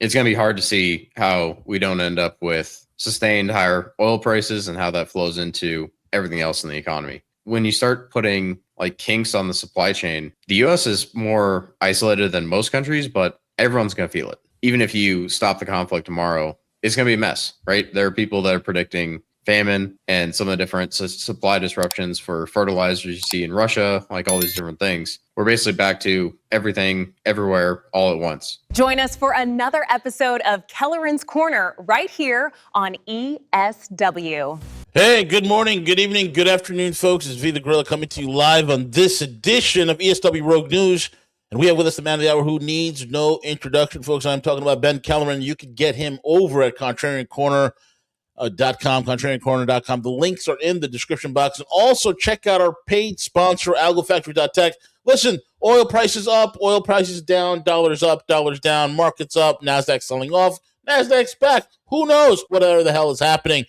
it's going to be hard to see how we don't end up with sustained higher oil prices and how that flows into everything else in the economy. When you start putting like kinks on the supply chain, the US is more isolated than most countries, but everyone's going to feel it. Even if you stop the conflict tomorrow, it's going to be a mess, right? There are people that are predicting famine and some of the different supply disruptions for fertilizers you see in Russia, like all these different things. We're basically back to everything, everywhere, all at once. Join us for another episode of Kelleran's Korner right here on ESW. Hey, good morning, good evening, good afternoon, folks. It's V the Gorilla coming to you live on this edition of ESW Rogue News. And we have with us the man of the hour who needs no introduction, folks. I'm talking about Ben Kelleran. You can get him over at contrariancorner.com, contrariancorner.com. The links are in the description box. And also check out our paid sponsor, AlgoFactory.tech. Listen, oil prices up, oil prices down, dollars up, dollars down, markets up, NASDAQ selling off, NASDAQ's back. Who knows whatever the hell is happening?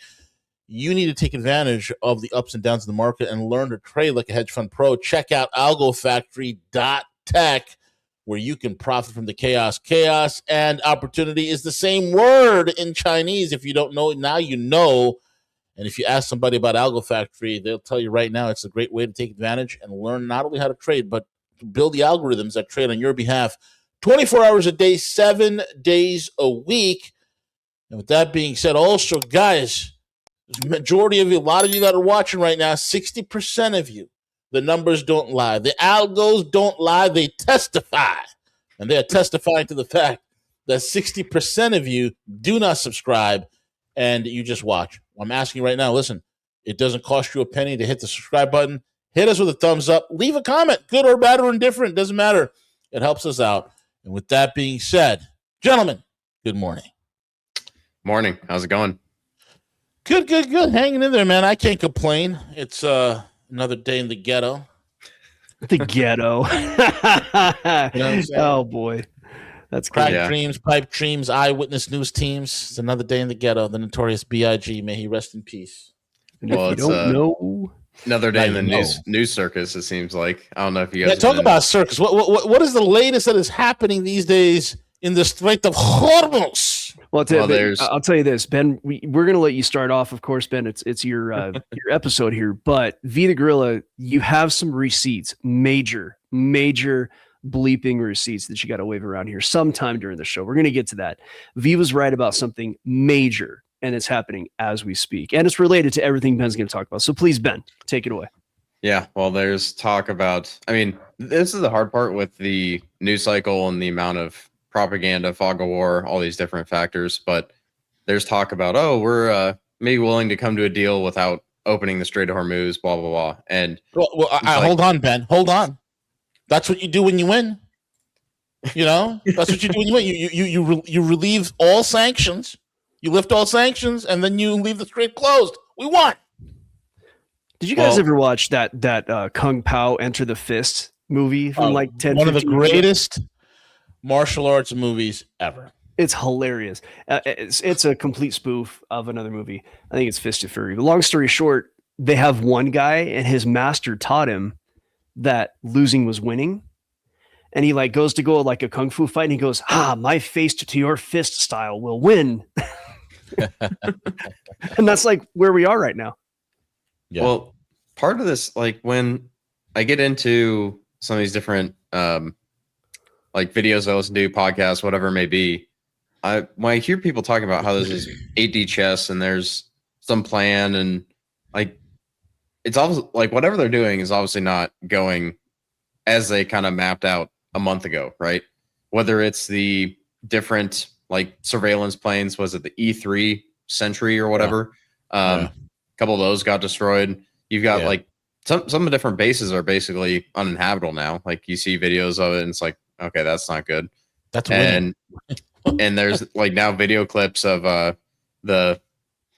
You need to take advantage of the ups and downs of the market and learn to trade like a hedge fund pro. Check out AlgoFactory.tech, where you can profit from the chaos. Chaos and opportunity is the same word in Chinese. If you don't know it, now you know. And if you ask somebody about Algo Factory, they'll tell you right now it's a great way to take advantage and learn not only how to trade, but to build the algorithms that trade on your behalf 24 hours a day, 7 days a week. And with that being said, also, guys, the majority of you, a lot of you that are watching right now, 60% of you, the numbers don't lie. The algos don't lie. They testify. And they are testifying to the fact that 60% of you do not subscribe and you just watch. I'm asking you right now, listen, it doesn't cost you a penny to hit the subscribe button. Hit us with a thumbs up. Leave a comment, good or bad or indifferent. Doesn't matter. It helps us out. And with that being said, gentlemen, good morning. Morning. How's it going? Good. Hanging in there, man. I can't complain. It's another day in the ghetto. The ghetto. You know what I'm saying? Oh, boy. That's Crack great. dreams, pipe dreams, eyewitness news teams. It's another day in the ghetto. The notorious B.I.G. May he rest in peace. And Well, if you don't know, Another day in Now the you know. news circus, it seems like. I don't know if you guys Yeah, talk about circus. What is the latest that is happening these days in the Strait of Hormuz? well, Well, I'll tell you this, Ben. We're going to let you start off. Of course, Ben. It's your your episode here, but V the Gorilla, you have some receipts, major bleeping receipts that you got to wave around here sometime during the show. We're going to get to that. V was right about something major, and it's happening as we speak, and it's related to everything Ben's going to talk about. So please, Ben, take it away. Yeah, well, there's talk about, this is the hard part with the news cycle and the amount of propaganda, fog of war, all these different factors. But there's talk about, we're maybe willing to come to a deal without opening the Strait of Hormuz, blah, blah, blah. And Hold on, Ben. Hold on. That's what you do when you win. You know, that's what you do when you win. You relieve all sanctions. You lift all sanctions, and then you leave the strait closed. We won. Did you guys ever watch that Kung Pao Enter the Fist movie from like 10? One of the 15 years ago? greatest martial arts movies ever. It's hilarious. It's a complete spoof of another movie. I think it's Fist of Fury. But long story short, they have one guy, and his master taught him that losing was winning. And he goes to go like a kung fu fight, and he goes, my fist to your fist style will win. And that's like where we are right now. Yeah. Well, part of this, like when I get into some of these different like videos I listen to, podcasts, whatever it may be, when I hear people talking about how this is 8D chess and there's some plan, and like it's obviously like whatever they're doing is obviously not going as they kind of mapped out a month ago, right? Whether it's the different like surveillance planes, was it the E3 Sentry or whatever? A couple of those got destroyed. You've got like some of the different bases are basically uninhabitable now. Like you see videos of it, and it's like, okay, that's not good. That's winning. And there's like now video clips of the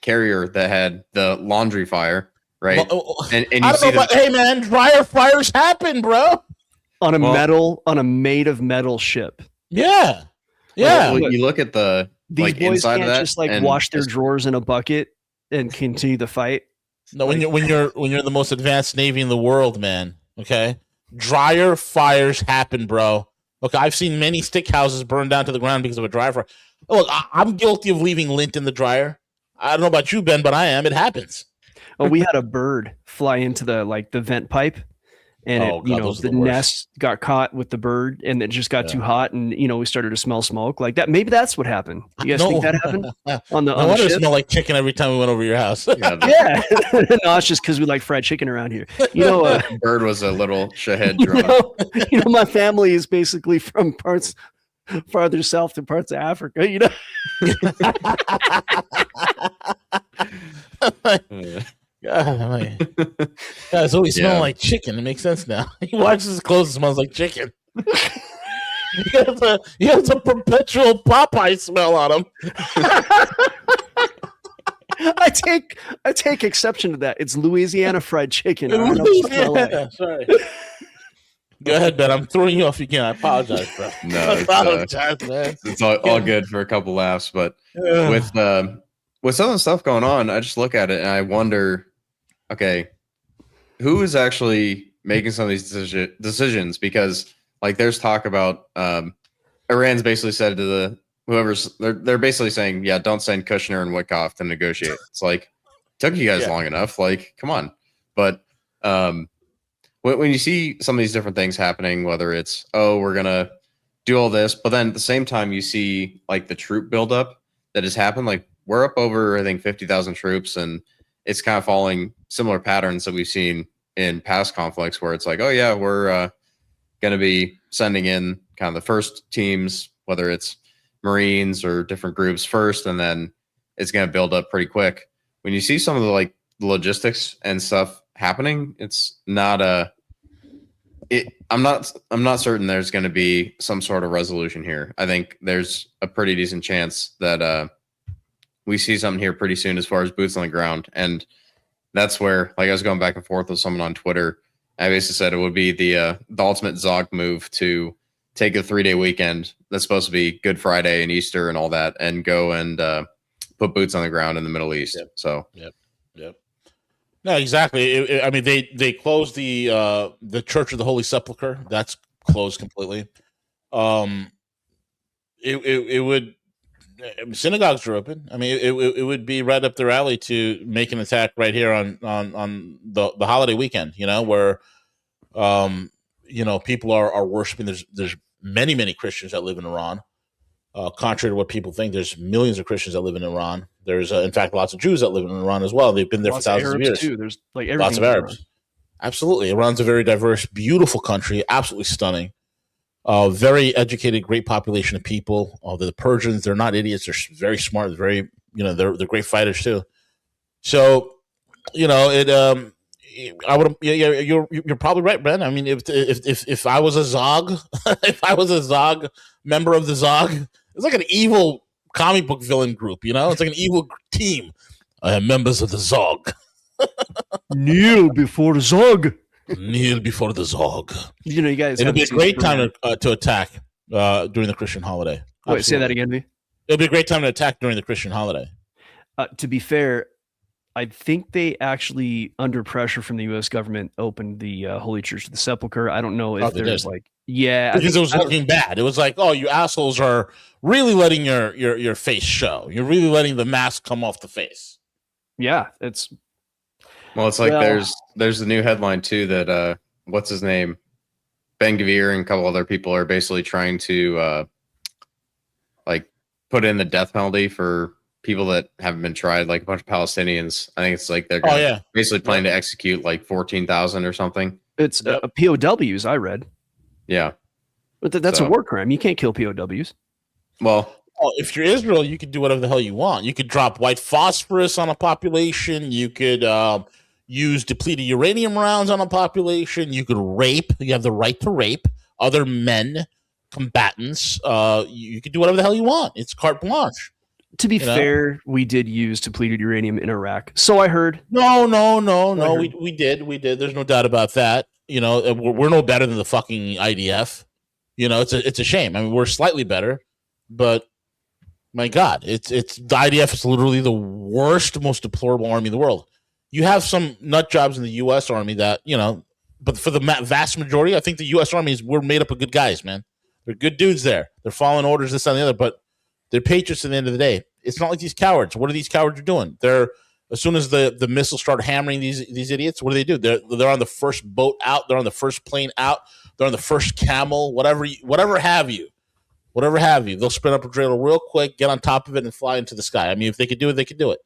carrier that had the laundry fire, right? And you I don't see know, but hey man, dryer fires happen, bro. On a made of metal ship. Yeah. Well, you look at the These like boys inside can't of that, just like and wash their drawers in a bucket and continue the fight. No, when you're the most advanced Navy in the world, man. Okay, dryer fires happen, bro. Okay, I've seen many stick houses burn down to the ground because of a dryer fire. Look, I'm guilty of leaving lint in the dryer. I don't know about you, Ben, but I am. It happens. Oh, we had a bird fly into the vent pipe, and the nest got caught with the bird, and it just got too hot, and we started to smell smoke like that. Maybe that's what happened. You guys think that happened on the? No, it smelled like chicken every time we went over your house. Yeah, no, it's just because we like fried chicken around here. Bird was a little shahed drone. My family is basically from parts farther south to parts of Africa. God, guys always smell like chicken. It makes sense now. He washes his clothes, it smells like chicken. He has a perpetual Popeye smell on him. I take exception to that. It's Louisiana fried chicken. Sorry. Go ahead, Ben. I'm throwing you off again. I apologize, bro. No, I apologize, man. It's all good for a couple laughs, but with some of the stuff going on, I just look at it and I wonder, okay, who is actually making some of these decisions? Because like there's talk about Iran's basically said to they're basically saying, yeah, don't send Kushner and Witkoff to negotiate. It's like, took you guys long enough. Like, come on. But when you see some of these different things happening, whether it's, we're going to do all this, but then at the same time, you see like the troop buildup that has happened. Like we're up over, I think, 50,000 troops, and it's kind of following similar patterns that we've seen in past conflicts where it's like, oh yeah, we're going to be sending in kind of the first teams, whether it's Marines or different groups first, and then it's going to build up pretty quick. When you see some of the like logistics and stuff happening, it's not I'm not certain there's going to be some sort of resolution here. I think there's a pretty decent chance that we see something here pretty soon as far as boots on the ground. And that's where, like, I was going back and forth with someone on Twitter. I basically said it would be the ultimate Zog move to take a 3-day weekend that's supposed to be Good Friday and Easter and all that, and go and put boots on the ground in the Middle East. Yep. So, yep. No, exactly. I mean, they closed the Church of the Holy Sepulchre. That's closed completely. It would, synagogues are open. I mean, it would be right up their alley to make an attack right here on the holiday weekend. Where people are worshiping. There's many Christians that live in Iran. Contrary to what people think, there's millions of Christians that live in Iran. There's, in fact, lots of Jews that live in Iran as well. They've been there for thousands of years. Too. There's like lots of Arabs. Absolutely. Iran's a very diverse, beautiful country, absolutely stunning. Very educated, great population of people. The Persians, they're not idiots. They're very smart. They're they're great fighters too. So, I would. Yeah, you're probably right, Ben. I mean, if I was a Zog, if I was a Zog member of the Zog, it's like an evil comic book villain group. It's like an evil team. I am members of the Zog. Kneel before the Zog. Kneel before the Zog. You guys. It'll be a great time to attack during the Christian holiday. Wait, say that again, V. It'll be a great time to attack during the Christian holiday. To be fair, I think they actually, under pressure from the U.S. government, opened the Holy Church of the Sepulchre. I don't know if there's because it was looking bad. It was like, oh, you assholes are really letting your face show. You're really letting the mask come off the face. Yeah, it's. Well, it's like there's a new headline too that what's his name, Ben Gvir and a couple other people are basically trying to put in the death penalty for people that haven't been tried, like a bunch of Palestinians. I think it's like they're basically planning to execute like 14,000 or something. It's POWs, I read. Yeah. But that's a war crime. You can't kill POWs. Well, if you're Israel, you could do whatever the hell you want. You could drop white phosphorus on a population. You could use depleted uranium rounds on a population. You could rape. You have the right to rape other men, combatants. You could do whatever the hell you want. It's carte blanche. To be fair, we did use depleted uranium in Iraq. So I heard. No. We did. There's no doubt about that. We're no better than the fucking IDF. It's a shame. I mean, we're slightly better, but my God, it's the IDF is literally the worst, most deplorable army in the world. You have some nut jobs in the U.S. Army that but for the vast majority, I think the U.S. Army we're made up of good guys, man. They're good dudes there. They're following orders, this and the other, but They're patriots at the end of the day. It's not like these cowards. What are these cowards doing? As soon as the missiles start hammering these idiots, what do? They're on the first boat out. They're on the first plane out. They're on the first camel. Whatever have you. They'll spin up a trailer real quick, get on top of it, and fly into the sky. I mean, if they could do it, they could do it.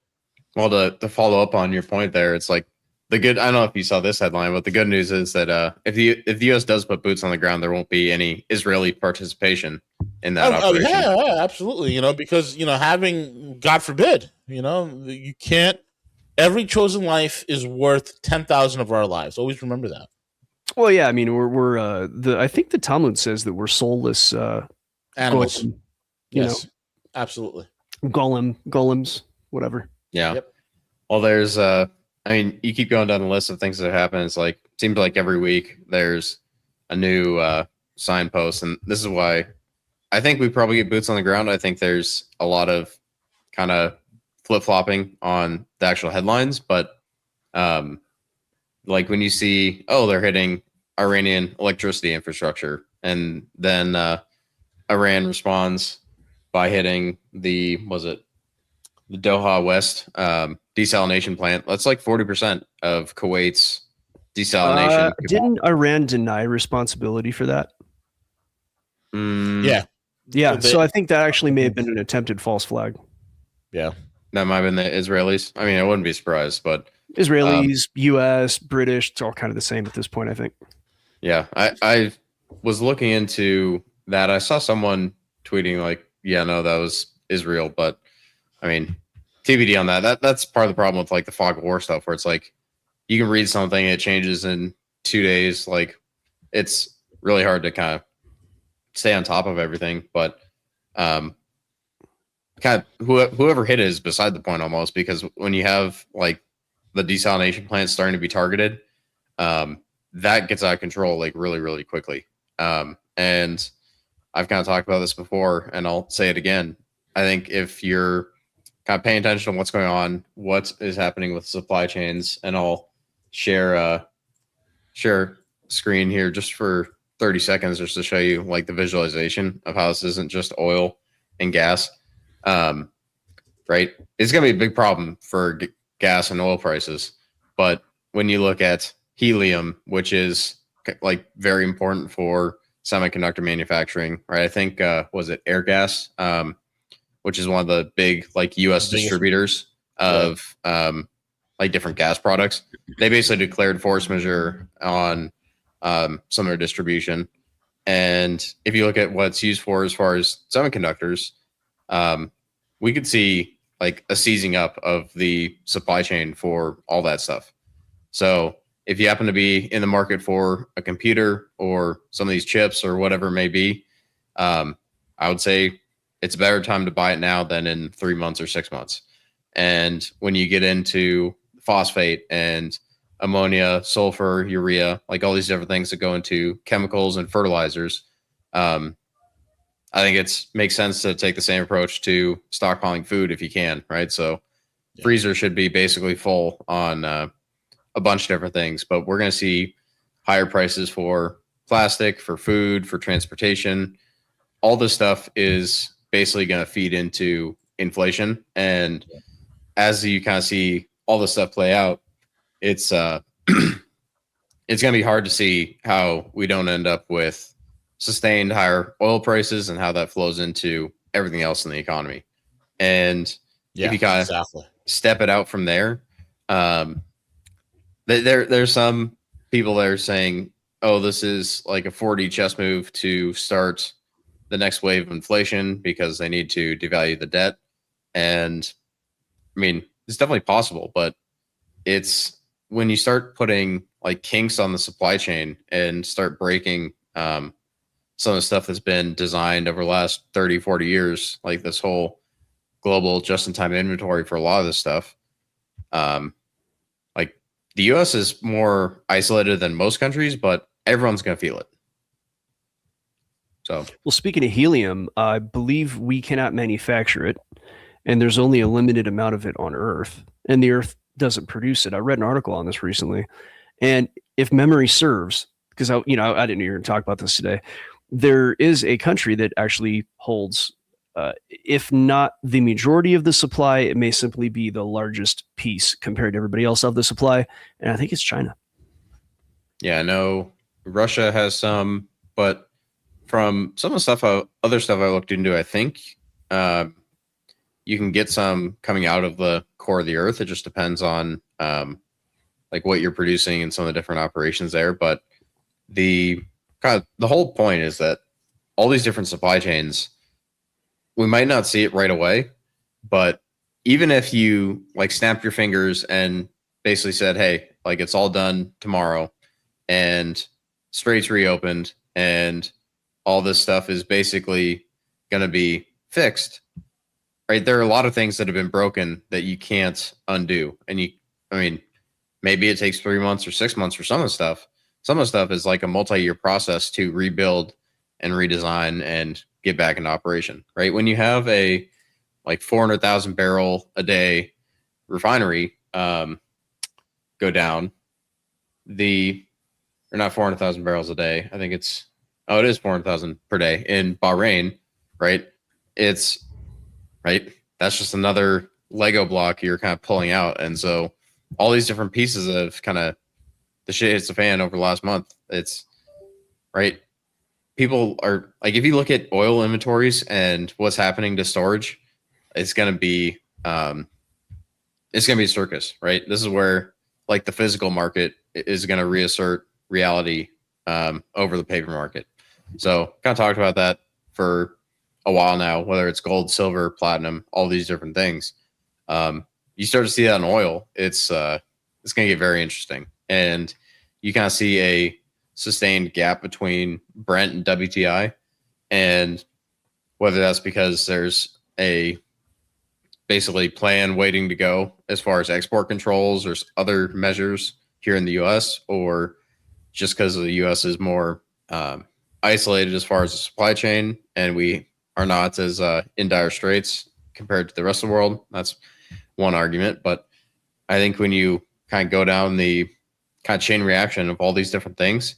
Well, to follow up on your point there, it's like I don't know if you saw this headline, but the good news is that if the U.S. does put boots on the ground, there won't be any Israeli participation in that operation. Yeah, absolutely. Because having, God forbid, you can't. Every chosen life is worth 10,000 of our lives. Always remember that. Well, yeah. I mean, we're I think the Talmud says that we're soulless animals. Golem, yes, absolutely. Golems, whatever. Yeah. Yep. Well, there's I mean, you keep going down the list of things that happen. It's like seems like every week there's a new signpost, and this is why I think we probably get boots on the ground. I think there's a lot of kind of flip-flopping on the actual headlines, but like when you see, they're hitting Iranian electricity infrastructure, and then Iran responds by hitting the Doha West desalination plant. That's like 40% of Kuwait's desalination. Didn't Iran deny responsibility for that? Yeah. So I think that actually may have been an attempted false flag. Yeah. That might have been the Israelis. I mean, I wouldn't be surprised, but Israelis, U.S., British, it's all kind of the same at this point, I think. Yeah, I was looking into that. I saw someone tweeting like, yeah, no, that was Israel. But I mean, TBD on that. That's part of the problem with like the fog of war stuff, where it's like you can read something, it changes in 2 days. Like it's really hard to kind of stay on top of everything. But kind of whoever hit it is beside the point almost, because when you have like the desalination plant starting to be targeted, that gets out of control like really, really quickly. And I've kind of talked about this before, and I'll say it again. I think if you're kind of paying attention to what's going on, what is happening with supply chains, and I'll share screen here just for 30 seconds just to show you like the visualization of how this isn't just oil and gas. Right? It's going to be a big problem for gas and oil prices. But when you look at helium, which is like very important for semiconductor manufacturing, right? I think, was it Airgas, which is one of the big like U.S. distributors of like different gas products. They basically declared force majeure on some of their distribution. And if you look at what it's used for as far as semiconductors, we could see like a seizing up of the supply chain for all that stuff. So if you happen to be in the market for a computer or some of these chips or whatever it may be, I would say it's a better time to buy it now than in 3 months or 6 months. And when you get into phosphate and ammonia, sulfur, urea, like all these different things that go into chemicals and fertilizers, I think it makes sense to take the same approach to stockpiling food if you can, right? So freezer should be basically full on a bunch of different things, but we're going to see higher prices for plastic, for food, for transportation. All this stuff is basically going to feed into inflation. And as you kind of see all this stuff play out, it's it's going to be hard to see how we don't end up with sustained higher oil prices and how that flows into everything else in the economy. And if you kind of step it out from there, there's some people that are saying, oh, this is like a 4D chess move to start the next wave of inflation because they need to devalue the debt. And I mean, it's definitely possible, but it's when you start putting like kinks on the supply chain and start breaking some of the stuff that's been designed over the last 30, 40 years, like this whole global just-in-time inventory for a lot of this stuff. Like the U.S. is more isolated than most countries, but everyone's going to feel it. So, well, speaking of helium, I believe we cannot manufacture it, and there's only a limited amount of it on Earth, and the Earth doesn't produce it. I read an article on this recently, and if memory serves, because I didn't know you were going to talk about this today, there is a country that actually holds if not the majority of the supply, it may simply be the largest piece compared to everybody else of the supply. And I think it's China. Yeah, I know Russia has some, but from some of the stuff, other stuff I looked into, I think you can get some coming out of the core of the earth. It just depends on like what you're producing and some of the different operations there. But the whole point is that all these different supply chains, we might not see it right away, but even if you like snapped your fingers and basically said, hey, like it's all done tomorrow and straits reopened and all this stuff is basically going to be fixed, right? There are a lot of things that have been broken that you can't undo. And maybe it takes 3 months or 6 months for some of the stuff. Some of the stuff is like a multi-year process to rebuild and redesign and get back into operation, right? When you have a like 400,000 barrel a day refinery go down, or not 400,000 barrels a day. I think it is 400,000 per day in Bahrain, right? It's right. That's just another Lego block you're kind of pulling out. And so all these different pieces of kind of the shit hits the fan over the last month. It's right. People are like, if you look at oil inventories and what's happening to storage, it's going to be a circus, right? This is where like the physical market is going to reassert reality over the paper market. So kind of talked about that for a while now, whether it's gold, silver, platinum, all these different things. You start to see that in oil. It's going to get very interesting. And you kind of see a sustained gap between Brent and WTI, and whether that's because there's a basically plan waiting to go as far as export controls or other measures here in the U.S., or just because the U.S. is more isolated as far as the supply chain, and we are not as in dire straits compared to the rest of the world. That's one argument. But I think when you kind of go down the kind of chain reaction of all these different things,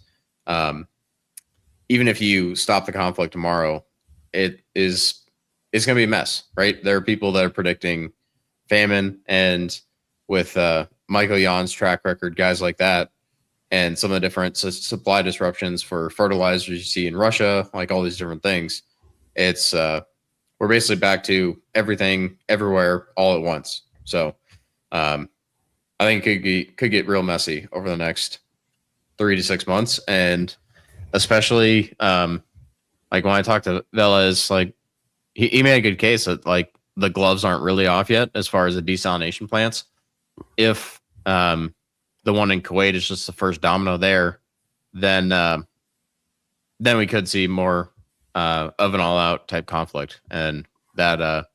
even if you stop the conflict tomorrow, it's going to be a mess, right? There are people that are predicting famine, and with Michael Yon's track record, guys like that, and some of the different supply disruptions for fertilizers you see in Russia, like all these different things, it's we're basically back to everything, everywhere, all at once. So I think it could get real messy over the next 3 to 6 months, and especially like when I talked to Velez, like he made a good case that like the gloves aren't really off yet as far as the desalination plants. If the one in Kuwait is just the first domino there, then we could see more of an all-out type conflict, and that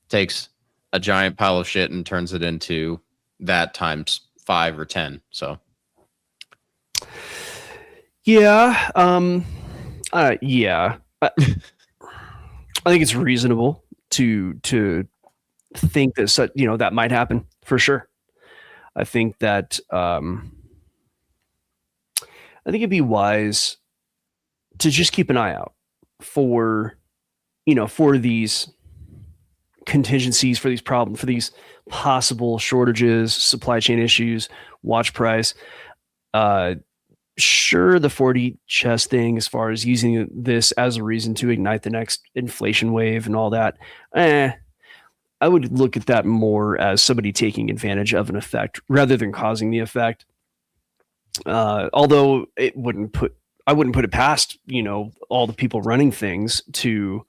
takes a giant pile of shit and turns it into that times 5 or 10. So yeah, yeah. I think it's reasonable to think that that might happen for sure. I think that I think it'd be wise to just keep an eye out for these contingencies, for these problems, for these possible shortages, supply chain issues, watch price. Sure, the 40 chess thing, as far as using this as a reason to ignite the next inflation wave and all that, I would look at that more as somebody taking advantage of an effect rather than causing the effect. Although I wouldn't put it past all the people running things to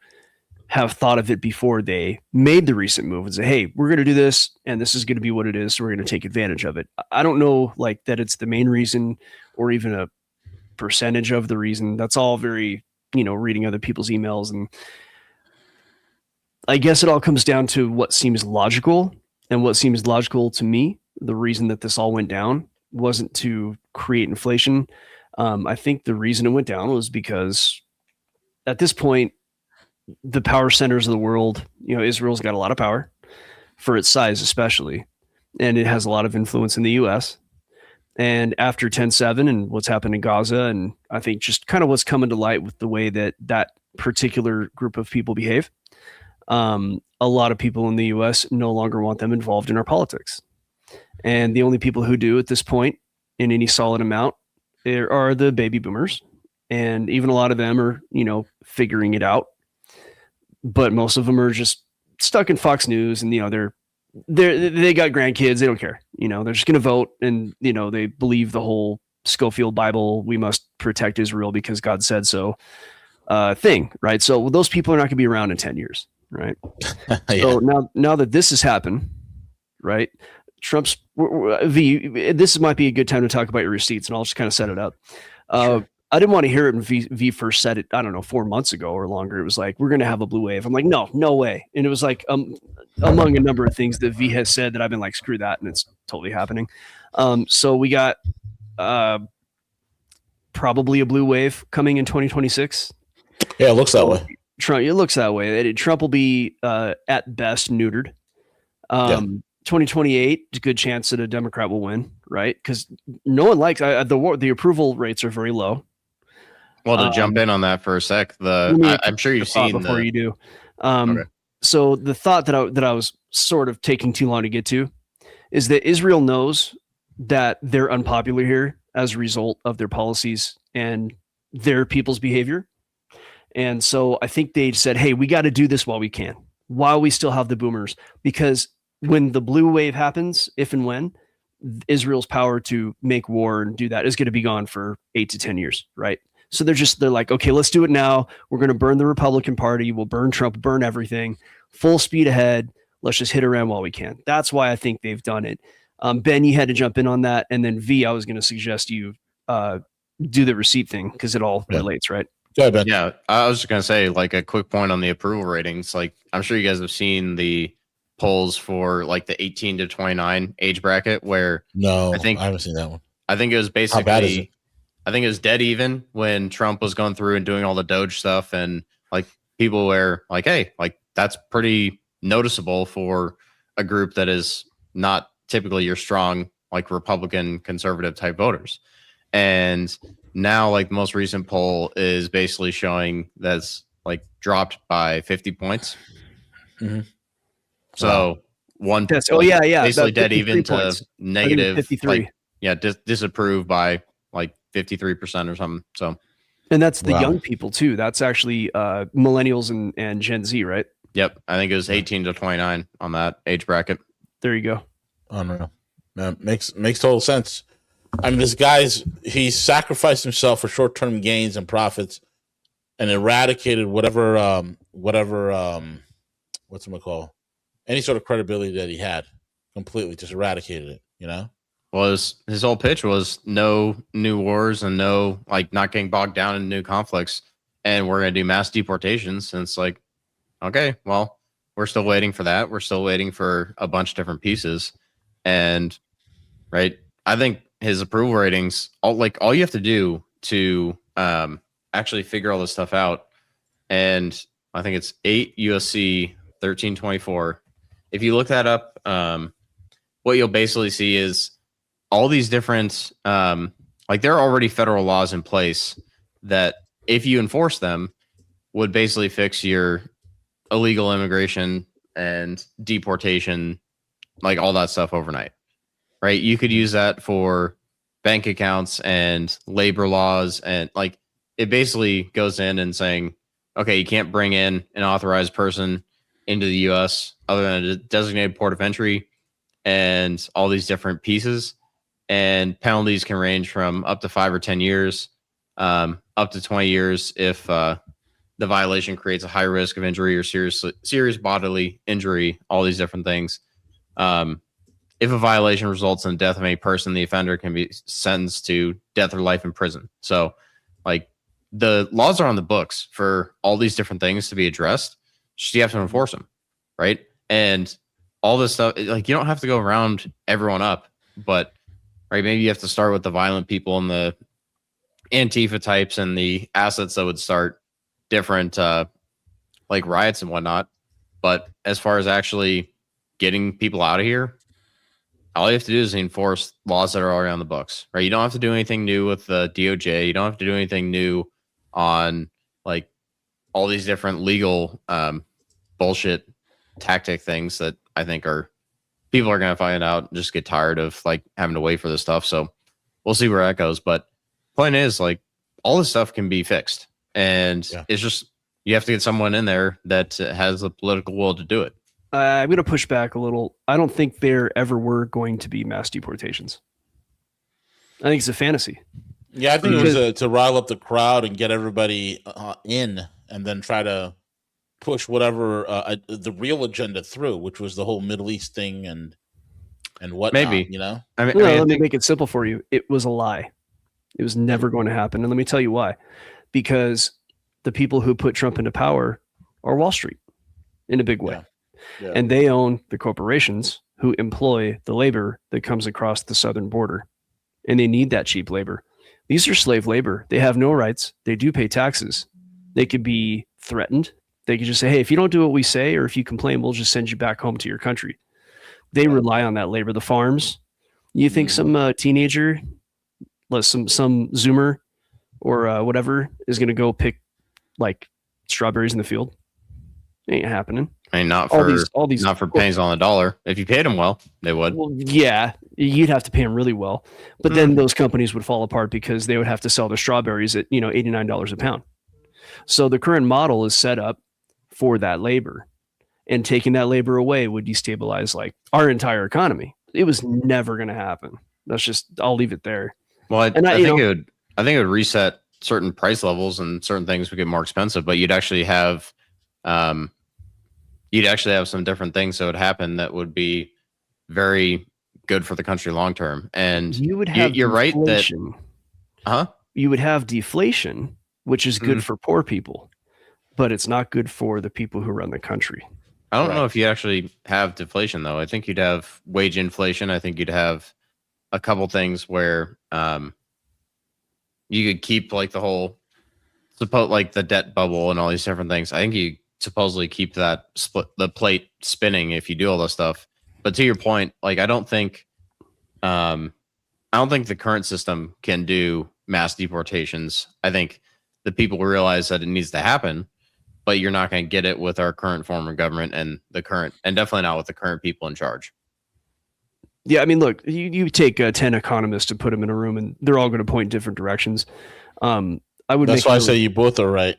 have thought of it before they made the recent move and say, hey, we're going to do this, and this is going to be what it is, so we're going to take advantage of it. I don't know like that it's the main reason or even a percentage of the reason. That's all very, reading other people's emails. And I guess it all comes down to what seems logical, and what seems logical to me. The reason that this all went down wasn't to create inflation. I think the reason it went down was because at this point, the power centers of the world, Israel's got a lot of power for its size, especially, and it has a lot of influence in the U.S. And after 10/7 and what's happened in Gaza, and I think just kind of what's coming to light with the way that particular group of people behave, a lot of people in the U.S. no longer want them involved in our politics. And the only people who do at this point in any solid amount are the baby boomers. And even a lot of them are, figuring it out. But most of them are just stuck in Fox News and, they got grandkids. They don't care. They're just going to vote. And, they believe the whole Schofield Bible, we must protect Israel because God said so thing. Right. So those people are not going to be around in 10 years. Right. Yeah. So now that this has happened, right, Trump's this might be a good time to talk about your receipts, and I'll just kind of set it up. Sure. I didn't want to hear it when V first said it, I don't know, 4 months ago or longer. It was like, we're going to have a blue wave. I'm like, no way. And it was like, among a number of things that V has said that I've been like, screw that. And it's totally happening. So we got probably a blue wave coming in 2026. Yeah, it looks that way. It looks that way. Trump will be at best neutered. 2028, a good chance that a Democrat will win, right? Because no one likes the approval rates are very low. Well, to jump in on that for a sec, I'm sure you've seen before you do. Okay. So the thought that I was sort of taking too long to get to is that Israel knows that they're unpopular here as a result of their policies and their people's behavior. And so I think they said, hey, we got to do this while we can, while we still have the boomers, because when the blue wave happens, if and when, Israel's power to make war and do that is going to be gone for 8 to 10 years, right? So they're like, okay, let's do it now. We're going to burn the Republican Party. We'll burn Trump, burn everything, full speed ahead. Let's just hit around while we can. That's why I think they've done it. Ben, you had to jump in on that. And then V, I was going to suggest you do the receipt thing because it all relates, right? Go ahead, Ben. Yeah, I was just going to say, like, a quick point on the approval ratings. Like, I'm sure you guys have seen the polls for like the 18 to 29 age bracket where I haven't seen that one. I think it was basically, how bad is it? I think it was dead even when Trump was going through and doing all the Doge stuff, and like people were like, hey, like that's pretty noticeable for a group that is not typically your strong like Republican conservative type voters. And now like the most recent poll is basically showing that's like dropped by 50 points. Mm-hmm. So one, basically dead even points. To negative 53. Like, disapprove by like 53% or something. So, and that's the young people too. That's actually millennials and Gen Z, right? Yep, I think it was 18 to 29 on that age bracket. There you go. Unreal. Makes total sense. I mean, he's sacrificed himself for short-term gains and profits, and eradicated whatever what's it called? Any sort of credibility that he had, completely just eradicated it. Well, his whole pitch was no new wars and no like not getting bogged down in new conflicts, and we're going to do mass deportations. And it's like, okay, well, we're still waiting for that. We're still waiting for a bunch of different pieces, and right, I think his approval ratings, all you have to do to actually figure all this stuff out, and I think it's 8 USC 1324. If you look that up, what you'll basically see is all these different, there are already federal laws in place that if you enforce them would basically fix your illegal immigration and deportation, like all that stuff overnight, right? You could use that for bank accounts and labor laws. And like, it basically goes in and saying, okay, you can't bring in an authorized person into the U.S. other than a designated port of entry and all these different pieces. And penalties can range from up to 5 or 10 years, up to 20 years if the violation creates a high risk of injury or serious bodily injury, all these different things. If a violation results in the death of any person, the offender can be sentenced to death or life in prison. So, like, the laws are on the books for all these different things to be addressed. Just you have to enforce them, right? And all this stuff, like, you don't have to go around everyone up, but right, maybe you have to start with the violent people and the Antifa types and the assets that would start different like riots and whatnot. But as far as actually getting people out of here, all you have to do is enforce laws that are already on the books, right? You don't have to do anything new with the DOJ. You don't have to do anything new on like all these different legal bullshit tactic things that I think people are going to find out and just get tired of like having to wait for this stuff. So we'll see where that goes. But point is, like, all this stuff can be fixed, and it's just you have to get someone in there that has the political will to do it. I'm going to push back a little. I don't think there ever were going to be mass deportations. I think it's a fantasy. Yeah, I think it was to rile up the crowd and get everybody in, and then try to push whatever the real agenda through, which was the whole Middle East thing and whatnot. Maybe, you know. Let me make it simple for you. It was a lie. It was never going to happen, and let me tell you why. Because the people who put Trump into power are Wall Street in a big way, and they own the corporations who employ the labor that comes across the southern border, and they need that cheap labor. These are slave labor. They have no rights. They do pay taxes. They could be threatened. They could just say, hey, if you don't do what we say, or if you complain, we'll just send you back home to your country. They rely on that labor. The farms. You think some teenager, some Zoomer or whatever is going to go pick like strawberries in the field? Ain't happening. I mean, not for pennies on the dollar. If you paid them well, they would. Well, yeah, you'd have to pay them really well. But then those companies would fall apart because they would have to sell their strawberries at, $89 a pound. So the current model is set up for that labor, and taking that labor away would destabilize like our entire economy. It was never going to happen. I'll leave it there. Well, I think it would reset certain price levels, and certain things would get more expensive, but you'd actually have some different things that would happen that would be very good for the country long term. And you would have you're right that you would have deflation, which is good for poor people, but it's not good for the people who run the country. I don't know if you actually have deflation, though. I think you'd have wage inflation. I think you'd have a couple things where you could keep like the whole like the debt bubble and all these different things. I think you supposedly keep the plate spinning if you do all this stuff. But to your point, like I don't think the current system can do mass deportations. I think the people realize that it needs to happen, but you're not going to get it with our current form of government and definitely not with the current people in charge. Yeah, I mean, look, you take 10 economists to put them in a room, and they're all going to point in different directions. That's why I say you both are right.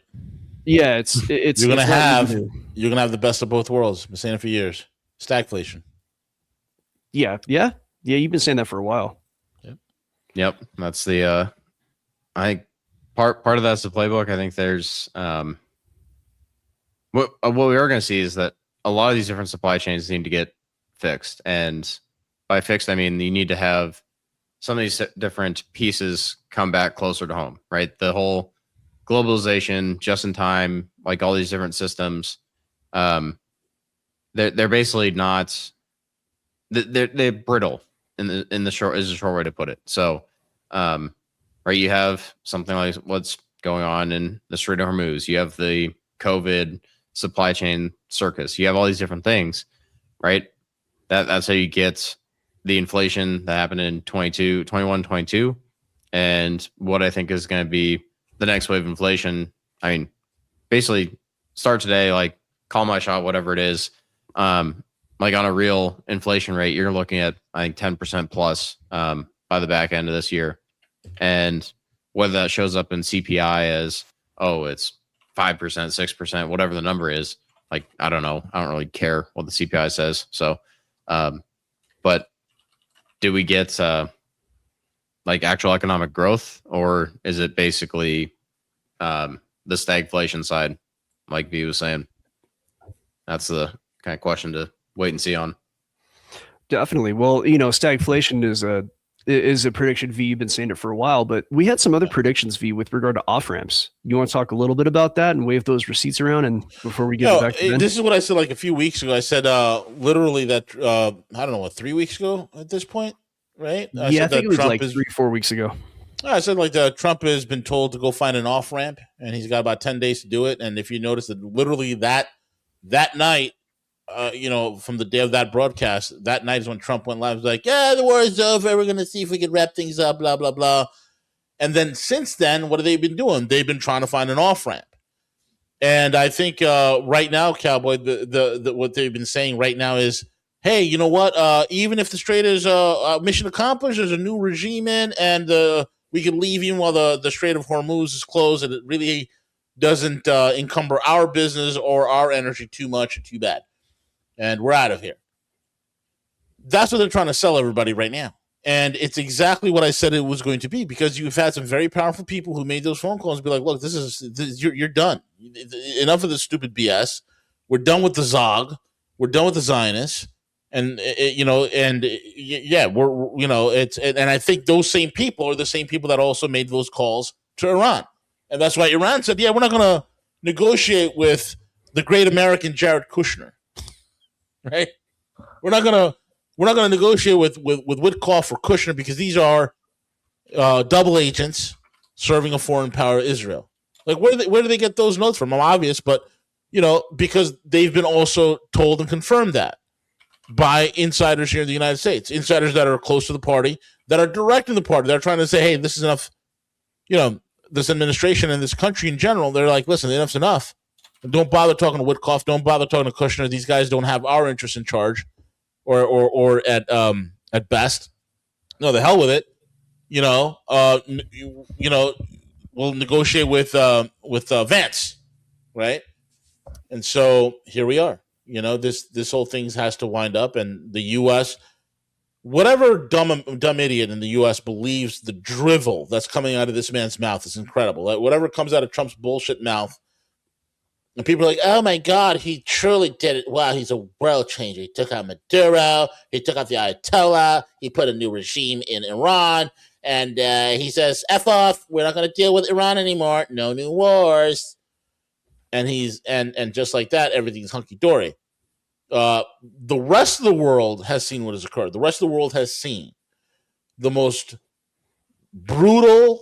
Yeah, it's you're gonna have the best of both worlds. I've been saying it for years. Stagflation. Yeah. You've been saying that for a while. Yep. That's the I think part of that's the playbook. I think there's what we are going to see is that a lot of these different supply chains need to get fixed, and by fixed I mean you need to have some of these different pieces come back closer to home, right? The whole globalization, just in time, like all these different systems, they're basically not. They're brittle in the short is a short way to put it. So, right, you have something like what's going on in the Strait of Hormuz. You have the COVID supply chain circus. You have all these different things, right? That's how you get the inflation that happened in 21, 22, and what I think is going to be the next wave of inflation. I mean, basically start today, like call my shot, whatever it is. Like on a real inflation rate, you're looking at, I think, 10% plus by the back end of this year. And whether that shows up in CPI as, it's 5%, 6%, whatever the number is, like, I don't know. I don't really care what the CPI says. So, but do we get like actual economic growth, or is it basically the stagflation side, like V was saying? That's the kind of question to wait and see on. Definitely. Well, stagflation is a prediction. V, you've been saying it for a while, but we had some other predictions, V, with regard to off ramps. You want to talk a little bit about that and wave those receipts around, and before we get back to Ben? This is what I said like a few weeks ago. I said literally that I don't know, 3 weeks ago at this point, right? I think it was Trump 3-4 weeks ago. I said like Trump has been told to go find an off ramp, and he's got about 10 days to do it. And if you notice that literally that night, from the day of that broadcast, that night is when Trump went live. He was like, yeah, the war is over. We're going to see if we can wrap things up, blah, blah, blah. And then since then, what have they been doing? They've been trying to find an off ramp. And I think right now, Cowboy, the what they've been saying right now is, hey, you know what? Even if the Strait is mission accomplished, there's a new regime in, and we can leave even while the Strait of Hormuz is closed, and it really doesn't encumber our business or our energy too much or too bad. And we're out of here. That's what they're trying to sell everybody right now. And it's exactly what I said it was going to be, because you've had some very powerful people who made those phone calls and be like, look, you're done. Enough of this stupid BS. We're done with the Zog. We're done with the Zionists. And, and I think those same people are the same people that also made those calls to Iran. And that's why Iran said, yeah, we're not going to negotiate with the great American Jared Kushner. Right? We're not going to negotiate with Witkoff or Kushner, because these are double agents serving a foreign power, Israel. Like, where do they get those notes from? I'm obvious, but because they've been also told and confirmed that by insiders here in the United States, insiders that are close to the party, that are directing the party, that are trying to say, hey, this is enough. This administration and this country in general, they're like, listen, enough's enough. Don't bother talking to Witkoff. Don't bother talking to Kushner. These guys don't have our interests in charge. Or at best, no, the hell with it. We'll negotiate with Vance, right? And so here we are. This whole thing has to wind up, and the U.S. Whatever dumb idiot in the U.S. believes the drivel that's coming out of this man's mouth is incredible. Like, whatever comes out of Trump's bullshit mouth. And people are like, oh, my God, he truly did it. Wow, he's a world changer. He took out Maduro. He took out the Ayatollah. He put a new regime in Iran. And he says, F off. We're not going to deal with Iran anymore. No new wars. And and just like that, everything's hunky-dory. The rest of the world has seen what has occurred. The rest of the world has seen the most brutal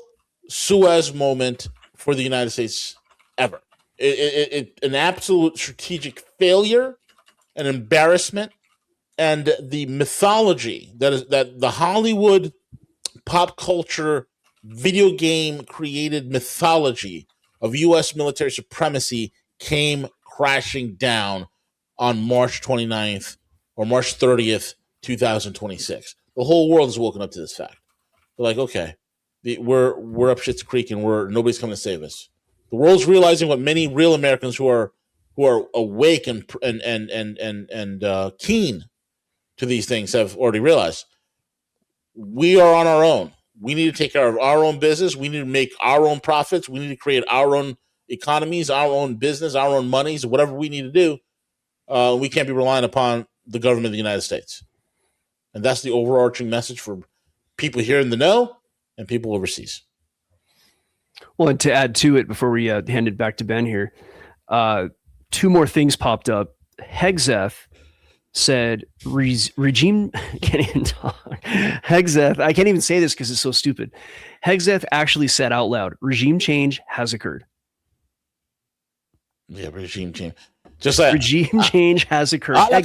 Suez moment for the United States ever. An absolute strategic failure, an embarrassment, and the mythology that the Hollywood pop culture video game created mythology of U.S. military supremacy came crashing down on March 29th or March 30th, 2026. The whole world has woken up to this fact. They're like, okay, we're up shit's creek and nobody's coming to save us. The world's realizing what many real Americans who are awake and keen to these things have already realized. We are on our own. We need to take care of our own business. We need to make our own profits. We need to create our own economies, our own business, our own monies, whatever we need to do. We can't be relying upon the government of the United States. And that's the overarching message for people here in the know and people overseas. Well, and to add to it before we hand it back to Ben here, two more things popped up. Hexeth said regime can't even talk. Hexeth, I can't even say this because it's so stupid. Hexeth actually said out loud, regime change has occurred. Yeah, regime change. Just like regime change has occurred. I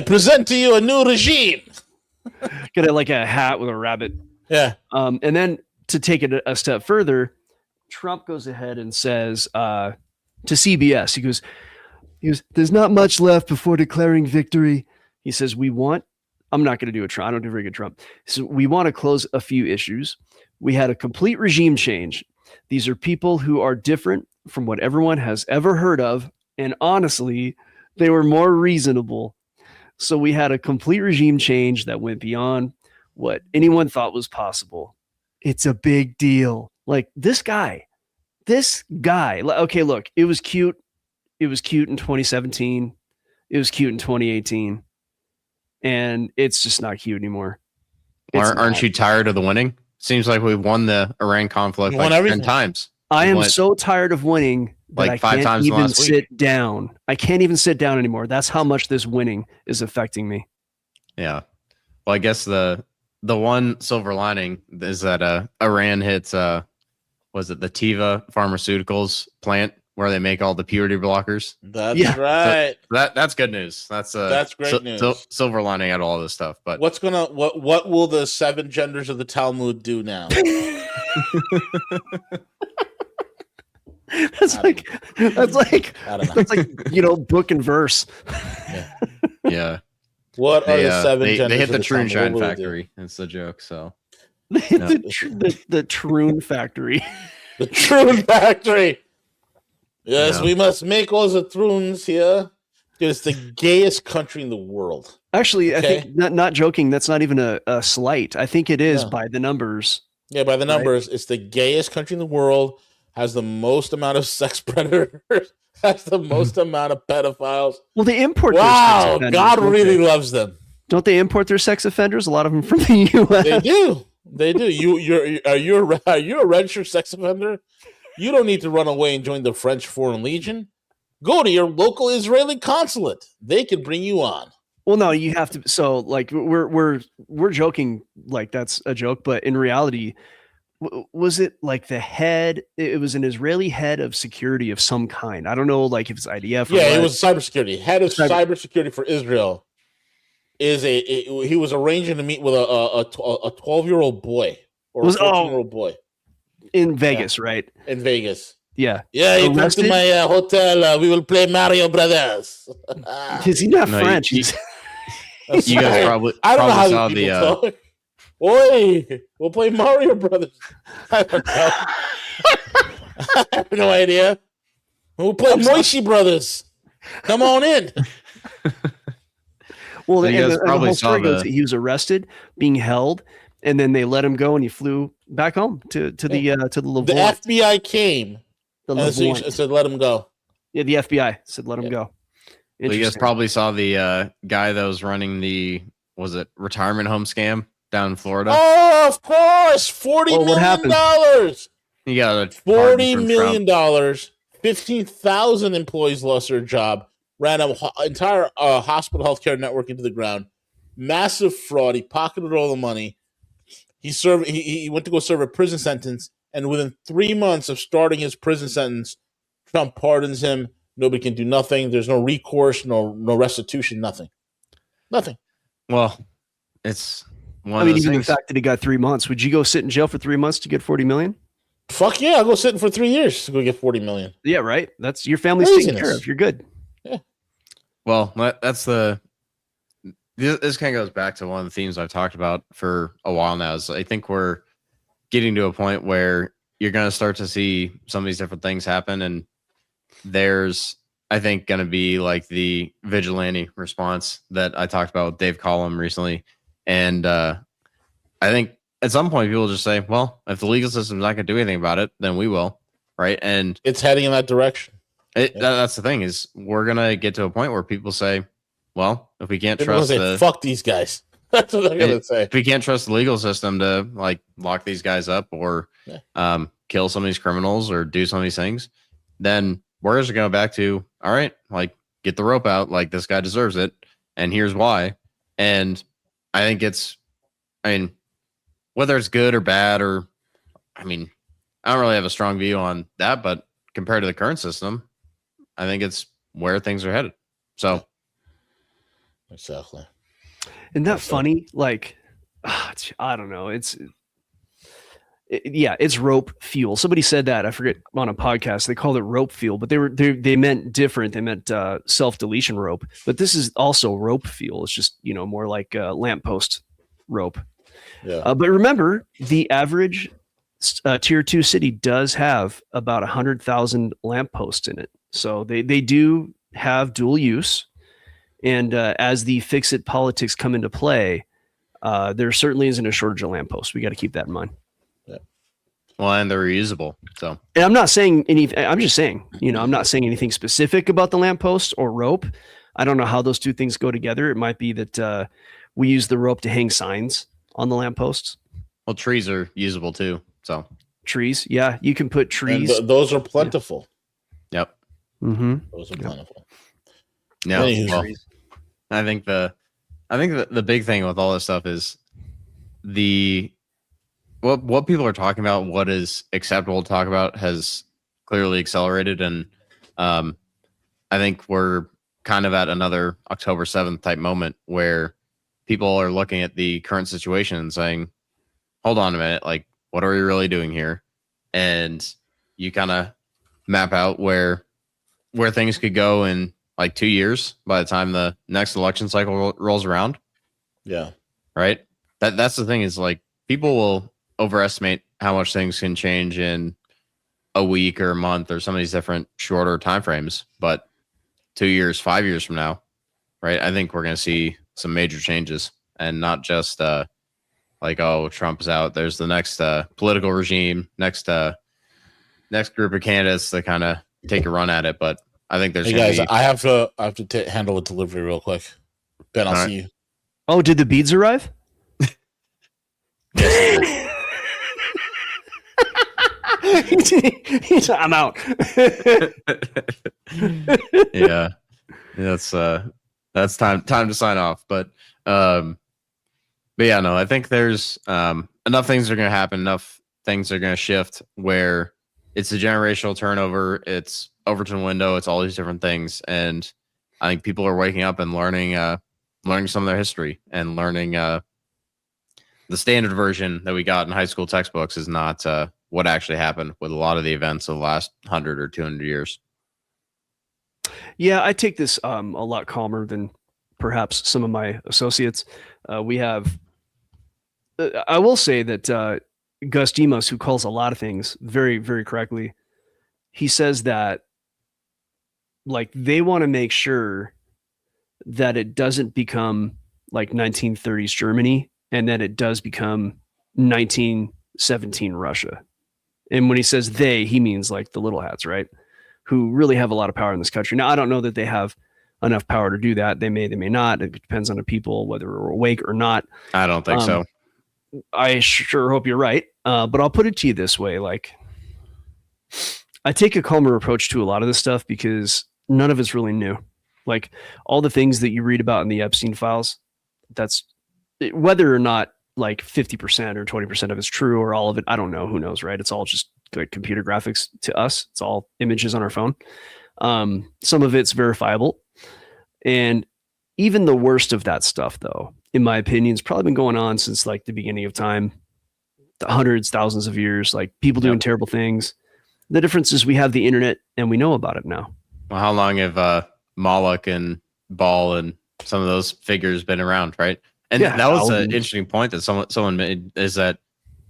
present to you a new regime. Got like a hat with a rabbit. Yeah. And then to take it a step further, Trump goes ahead and says to CBS, he goes, there's not much left before declaring victory. He says, I'm not going to do a Trump. I don't do very good Trump. So we want to close a few issues. We had a complete regime change. These are people who are different from what everyone has ever heard of. And honestly, they were more reasonable. So we had a complete regime change that went beyond what anyone thought was possible. It's a big deal. Like this guy, okay, look, it was cute. It was cute in 2017. It was cute in 2018. And it's just not cute anymore. Aren't you tired of the winning? Seems like we've won the Iran conflict like 10 times. I am so tired of winning that like 5 times even last week. sit down. I can't even sit down anymore. That's how much this winning is affecting me. Yeah. Well, I guess the one silver lining is that Iran hits was it the Teva Pharmaceuticals plant where they make all the purity blockers? That's right. So that's good news. That's great news. Silver lining out of all this stuff. But what will the 7 genders of the Talmud do now? That's like I don't know. that's like book and verse. Yeah. What are the seven they genders hit of the the True Talmud? Shine What will they do? factory. It's the joke. So the Troon factory. The Troon factory. Yes, Yeah. we must make all the Troons here. Dude, it's the gayest country in the world. Actually, Okay. I think not joking. That's not even a slight. I think it is No. by the numbers. Yeah, by the Right. numbers, it's the gayest country in the world, has the most amount of sex predators, has the most amount of pedophiles. Well, they import. Their sex Wow, offenders, God don't really they? loves them. Don't they import their sex offenders? A lot of them from the U.S. They do. They do. Are you a registered sex offender? You don't need to run away and join the French Foreign Legion. Go to your local Israeli consulate. They can bring you on. Well, no, you have to. So, like, we're joking, like that's a joke, but in reality, was it like the head? It was an Israeli head of security of some kind. I don't know, like if it's IDF. Or Yeah, what. it was cybersecurity. Head of cybersecurity for Israel he was arranging to meet with a 12-year-old boy or a 14-year-old boy in Vegas, right? In Vegas. Yeah. Yeah, you come to my hotel. We will play Mario Brothers. Is he not No, French? you guys probably I don't know how saw these people talk. Oi, we'll play Mario Brothers. I don't know. I have no idea. We'll play Moishi Brothers. Come on in. Well, So you guys the probably whole saw story goes the- that he was arrested, being held, and then they let him go, and he flew back home to the Levant. The FBI came The and Levant. said, "Let him go." Yeah, the FBI said let him go. So you guys Interesting. probably saw the guy that was running the retirement home scam down in Florida. Oh, of course, $40 Well, what million happened? dollars. He got a $40 pardon from million. Trump. 15,000 employees lost their job. Ran an entire hospital healthcare network into the ground. Massive fraud. He pocketed all the money. He went to go serve a prison sentence, and within 3 months of starting his prison sentence, Trump pardons him. Nobody can do nothing. There's no recourse, no restitution, nothing. Well, it's one I of mean, those even the things. fact that he got 3 months, would you go sit in jail for 3 months to get 40 million? Fuck yeah, I'll go sit in for 3 years to go get 40 million. Yeah, right. That's your family's taken care Craziness. of. You're good. Well, that's this kind of goes back to one of the themes I've talked about for a while now. Is I think we're getting to a point where you're going to start to see some of these different things happen, and there's, I think, going to be like the vigilante response that I talked about with Dave Collum recently, and I think at some point people just say, well, if the legal system's not going to do anything about it, then we will, right? And It's heading in that direction. that's the thing, is we're going to get to a point where people say, well, if we can't People trust say, fuck these guys. That's what they're gonna say. if we can't trust the legal system to like lock these guys up or kill some of these criminals or do some of these things, then we're just going back to, all right, like get the rope out, like this guy deserves it, and here's why. And I think whether it's good or bad, or I don't really have a strong view on that, but compared to the current system, I think it's where things are headed. So Exactly. Isn't that funny? Like, I don't know. It's rope fuel. Somebody said that, I forget, on a podcast. They called it rope fuel, but they meant different. They meant self-deletion rope. But this is also rope fuel. It's just more like lamppost rope. Yeah. But remember, the average tier 2 city does have about 100,000 lampposts in it. So they do have dual use. And as the fix-it politics come into play, there certainly isn't a shortage of lampposts. We got to keep that in mind. well, and they're reusable. So And I'm not saying anything. I'm just saying, I'm not saying anything specific about the lamppost or rope. I don't know how those two things go together. It might be that we use the rope to hang signs on the lampposts. well, trees are usable too. So Trees, yeah, you can put trees. And those are plentiful. yep. Mm-hmm. Those are plentiful. No, Anywho. well, I think the big thing with all this stuff is what people are talking about, what is acceptable to talk about, has clearly accelerated, and I think we're kind of at another October 7th type moment where people are looking at the current situation and saying, hold on a minute, like, what are we really doing here? And you kind of map out where things could go in like 2 years by the time the next election cycle rolls around. Yeah. Right. That's the thing is like people will overestimate how much things can change in a week or a month or some of these different shorter time frames. But 2 years, 5 years from now, right, I think we're going to see some major changes, and not just like, oh, Trump is out. There's the next political regime, next group of candidates that kind of take a run at it. But I think there's Hey guys, I have to handle a delivery real quick. Ben, I'll see you. Oh, did the beads arrive? I'm out. Yeah, that's time to sign off. But yeah, no, I think there's enough things are going to happen, enough things are going to shift where it's a generational turnover, it's Overton window, it's all these different things, and I think people are waking up and learning some of their history and learning the standard version that we got in high school textbooks is not what actually happened with a lot of the events of the last 100 or 200 years. Yeah, I take this a lot calmer than perhaps some of my associates. We have, I will say that Gus Demos, who calls a lot of things very, very correctly, he says that like they want to make sure that it doesn't become like 1930s Germany and that it does become 1917 Russia. And when he says they, he means like the little hats, right? Who really have a lot of power in this country. Now, I don't know that they have enough power to do that. They may not. It depends on the people, whether we're awake or not. I don't think so. I sure hope you're right. But I'll put it to you this way. Like, I take a calmer approach to a lot of this stuff because none of it's really new. Like all the things that you read about in the Epstein files, that's whether or not like 50% or 20% of it's true or all of it. I don't know. Who knows, right? It's all just like computer graphics to us. It's all images on our phone. Some of it's verifiable. And even the worst of that stuff, though, in my opinion, has probably been going on since like the beginning of time, the hundreds, thousands of years, like people doing terrible things. The difference is we have the internet and we know about it now. Well, how long have Moloch and Baal and some of those figures been around, right? And that was an interesting point that someone made, is that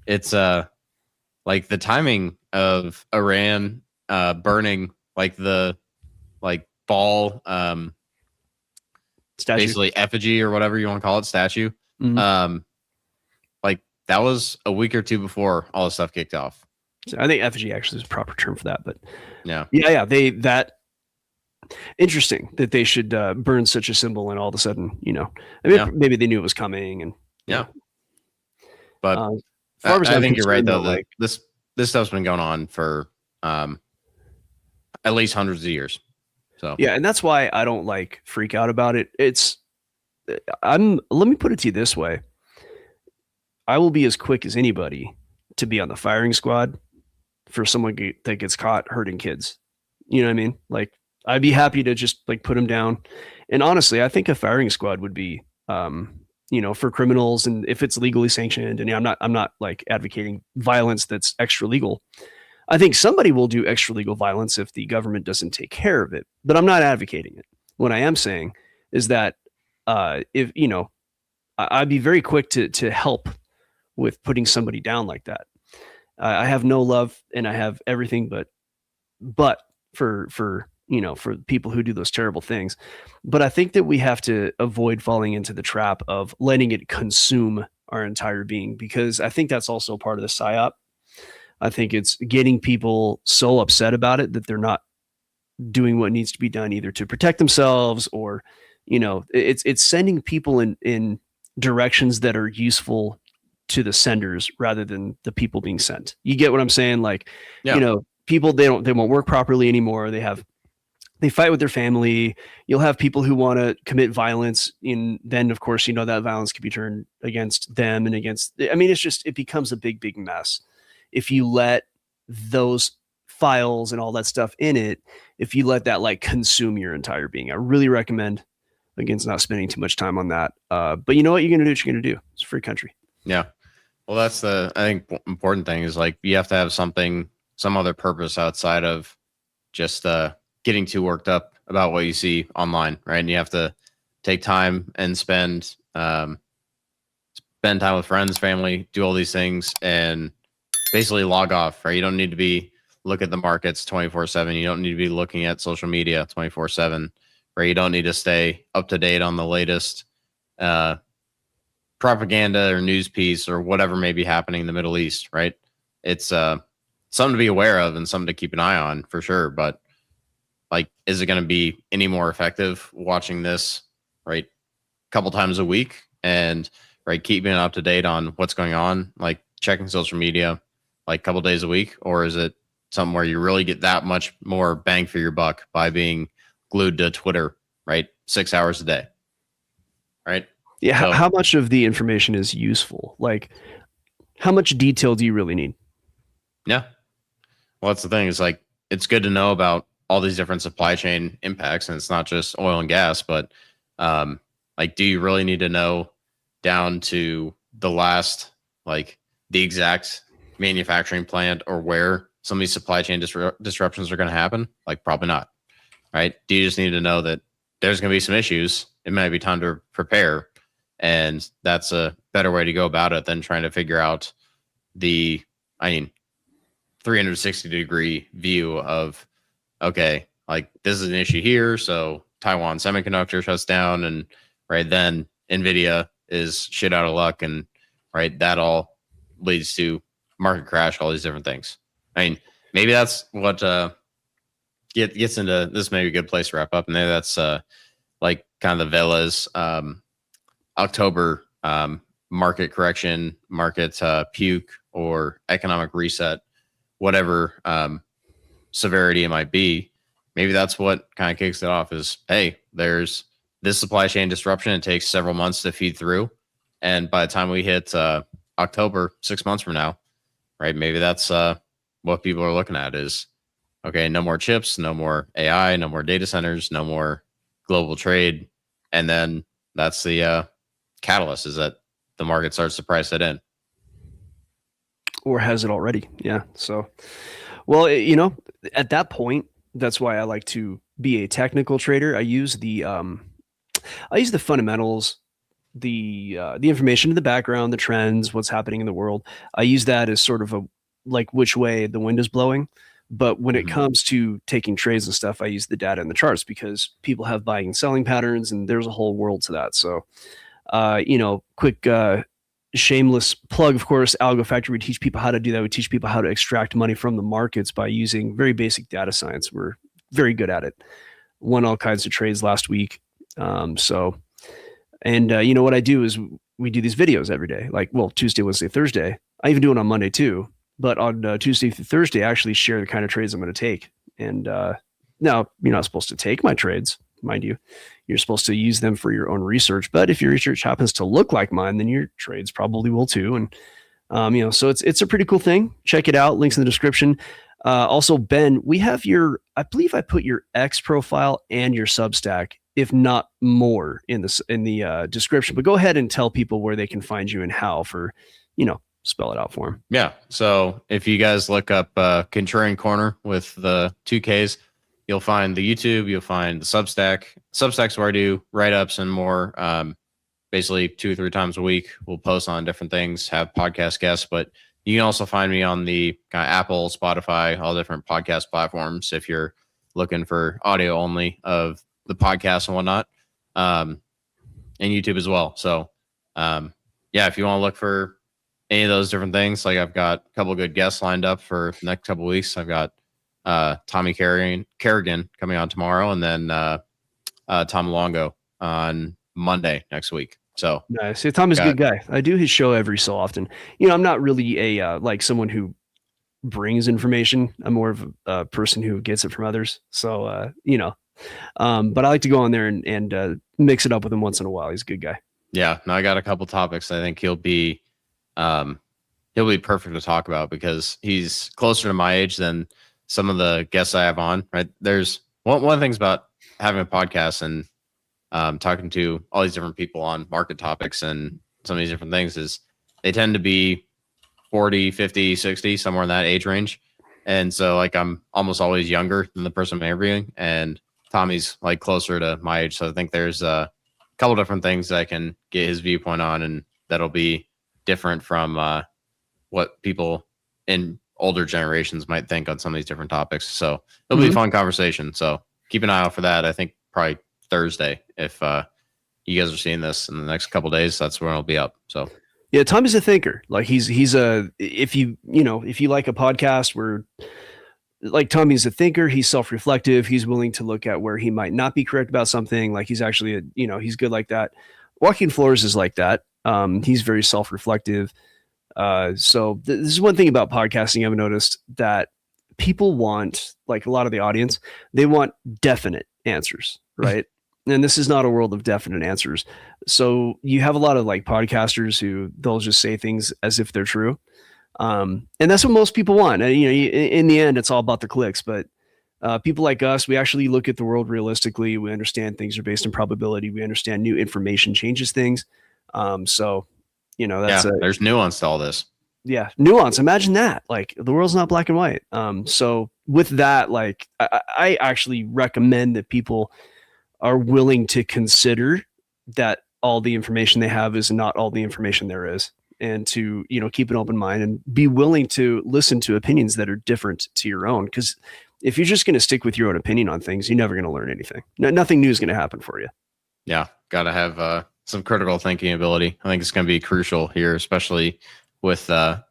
it's like the timing of Iran burning like the Baal statue, basically effigy or whatever you want to call it, statue. Mm-hmm. Like that was a week or two before all this stuff kicked off. So I think effigy actually is a proper term for that, but yeah. That interesting that they should burn such a symbol and all of a sudden, I mean, maybe they knew it was coming and but I think you're right though. Like this stuff's been going on for at least hundreds of years. So yeah, and that's why I don't like freak out about it. Let me put it to you this way. I will be as quick as anybody to be on the firing squad for someone that gets caught hurting kids. You know what I mean? Like I'd be happy to just like put them down. And honestly, I think a firing squad would be, for criminals, and if it's legally sanctioned. And I'm not like advocating violence that's extra legal. I think somebody will do extra legal violence if the government doesn't take care of it, but I'm not advocating it. What I am saying is that if I'd be very quick to help with putting somebody down like that. I have no love and I have everything, but for people who do those terrible things. But I think that we have to avoid falling into the trap of letting it consume our entire being, because I think that's also part of the psyop. I think it's getting people so upset about it that they're not doing what needs to be done, either to protect themselves or, it's sending people in directions that are useful to the senders rather than the people being sent. You get what I'm saying? Like, people, they won't work properly anymore. They fight with their family. You'll have people who want to commit violence, and then of course, that violence can be turned against them and against, it becomes a big, big mess. If you let those files and all that stuff in it, if you let that like consume your entire being, I really recommend against not spending too much time on that. But you know what? You're going to do what you're going to do. It's a free country. Yeah. Well, that's I think important thing is like, you have to have some other purpose outside of just getting too worked up about what you see online, right? And you have to take time and spend time with friends, family, do all these things, and basically log off, right? You don't need to look at the markets 24/7. You don't need to be looking at social media 24/7, right? You don't need to stay up to date on the latest propaganda or news piece or whatever may be happening in the Middle East, right? It's something to be aware of and something to keep an eye on for sure. But like, is it going to be any more effective watching this, right, a couple times a week and right keeping up to date on what's going on, like checking social media like a couple days a week? Or is it something where you really get that much more bang for your buck by being glued to Twitter, right, 6 hours a day, right? Yeah. So, How much of the information is useful? Like, how much detail do you really need? yeah. Well, that's the thing, is like, it's good to know about all these different supply chain impacts, and it's not just oil and gas, but like, do you really need to know down to the last, like the exact manufacturing plant or where some of these supply chain disruptions are going to happen? Like, probably not, right? Do you just need to know that there's going to be some issues? It might be time to prepare, and that's a better way to go about it than trying to figure out 360-degree view of, okay, like this is an issue here, so Taiwan Semiconductor shuts down, and right then Nvidia is shit out of luck, and right, that all leads to market crash, all these different things. I mean, maybe that's what gets into this. May be a good place to wrap up, and maybe that's like kind of the Vela's October market correction, market puke, or economic reset, whatever severity it might be. Maybe that's what kind of kicks it off, is, hey, there's this supply chain disruption. It takes several months to feed through. And by the time we hit October, 6 months from now, right, maybe that's what people are looking at is, okay, no more chips, no more AI, no more data centers, no more global trade. And then that's the catalyst, is that the market starts to price it in. Or has it already? Yeah. So, well, at that point, that's why I like to be a technical trader. I use the fundamentals, the information in the background, the trends, what's happening in the world. I use that as sort of a, like, which way the wind is blowing. But when it comes to taking trades and stuff, I use the data and the charts, because people have buying and selling patterns, and there's a whole world to that. So, quick shameless plug, of course, Algo Factory. We teach people how to do that. We teach people how to extract money from the markets by using very basic data science. We're very good at it. Won all kinds of trades last week. What I do is we do these videos every day, like, well, Tuesday, Wednesday, Thursday. I even do it on Monday too. But on Tuesday through Thursday, I actually share the kind of trades I'm going to take. And now, you're not supposed to take my trades, mind you. You're supposed to use them for your own research. But if your research happens to look like mine, then your trades probably will too. And so it's a pretty cool thing. Check it out. Links in the description. Also, Ben, we have I believe I put your X profile and your Substack, if not more, in the description. But go ahead and tell people where they can find you and how, for spell it out for them. Yeah. So if you guys look up Contrarian Korner with the 2Ks, you'll find the YouTube, you'll find the Substack. Substack's where I do write-ups and more. Basically 2 or 3 times a week, we'll post on different things, have podcast guests, but you can also find me on the kind of Apple, Spotify, all different podcast platforms if you're looking for audio only of the podcast and whatnot, and YouTube as well. So, if you want to look for any of those different things, like, I've got a couple of good guests lined up for the next couple of weeks. I've got Tommy Kerrigan coming on tomorrow, and then Tom Longo on Monday next week. So nice. Yeah, Tom is a good guy. I do his show every so often. I'm not really a like someone who brings information. I'm more of a person who gets it from others. So but I like to go on there and mix it up with him once in a while. He's a good guy. Yeah. No, I got a couple topics I think he'll be perfect to talk about, because he's closer to my age than some of the guests I have on. Right. There's one of the things about having a podcast and talking to all these different people on market topics and some of these different things is they tend to be 40, 50, 60, somewhere in that age range. And so like I'm almost always younger than the person I'm interviewing, and Tommy's like closer to my age. So I think there's a couple different things that I can get his viewpoint on, and that'll be different from what people in older generations might think on some of these different topics. So it'll be a fun conversation. So keep an eye out for that. I think probably Thursday, if you guys are seeing this in the next couple of days, that's when it'll be up. So yeah, Tommy's a thinker. Like he's a, if you like a podcast where like Tommy's a thinker, he's self-reflective, he's willing to look at where he might not be correct about something. Like he's actually he's good like that. Joaquin Flores is like that. He's very self-reflective. So this is one thing about podcasting I've noticed, that people want, like a lot of the audience, they want definite answers, right? And this is not a world of definite answers. So you have a lot of like podcasters who they'll just say things as if they're true. And that's what most people want. And, in the end, it's all about the clicks, but people like us, we actually look at the world realistically. We understand things are based on probability. We understand new information changes things. So, that's there's nuance to all this. Yeah. Nuance. Imagine that. Like the world's not black and white. So with that, like I actually recommend that people are willing to consider that all the information they have is not all the information there is, and to, keep an open mind and be willing to listen to opinions that are different to your own. Because if you're just going to stick with your own opinion on things, you're never going to learn anything. Nothing new is going to happen for you. Yeah. Got to have some critical thinking ability. I think it's going to be crucial here, especially with some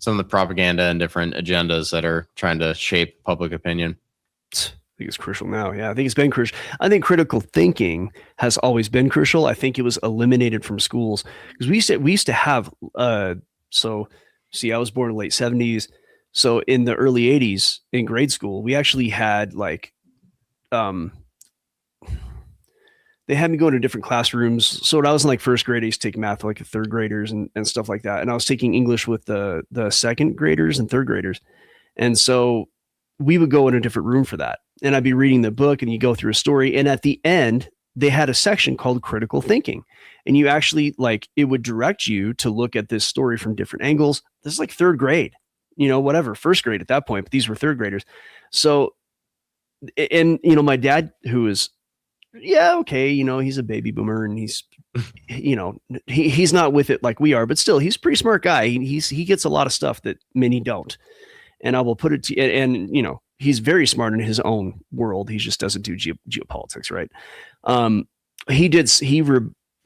of the propaganda and different agendas that are trying to shape public opinion. I think it's crucial now. Yeah, I think it's been crucial. I think critical thinking has always been crucial. I think it was eliminated from schools because we used to have. I was born in the late 70s. So in the early 80s in grade school, we actually had like, they had me go to different classrooms. So when I was in like first grade, I used to take math with like third graders and stuff like that. And I was taking English with the second graders and third graders. And so we would go in a different room for that. And I'd be reading the book and you go through a story. And at the end, they had a section called critical thinking. And you actually it would direct you to look at this story from different angles. This is like third grade, first grade at that point, but these were third graders. So, and, my dad, who is, he's a baby boomer and he's, he's not with it like we are, but still he's a pretty smart guy. He gets a lot of stuff that many don't. And I will put it to, and he's very smart in his own world. He just doesn't do geopolitics, right? He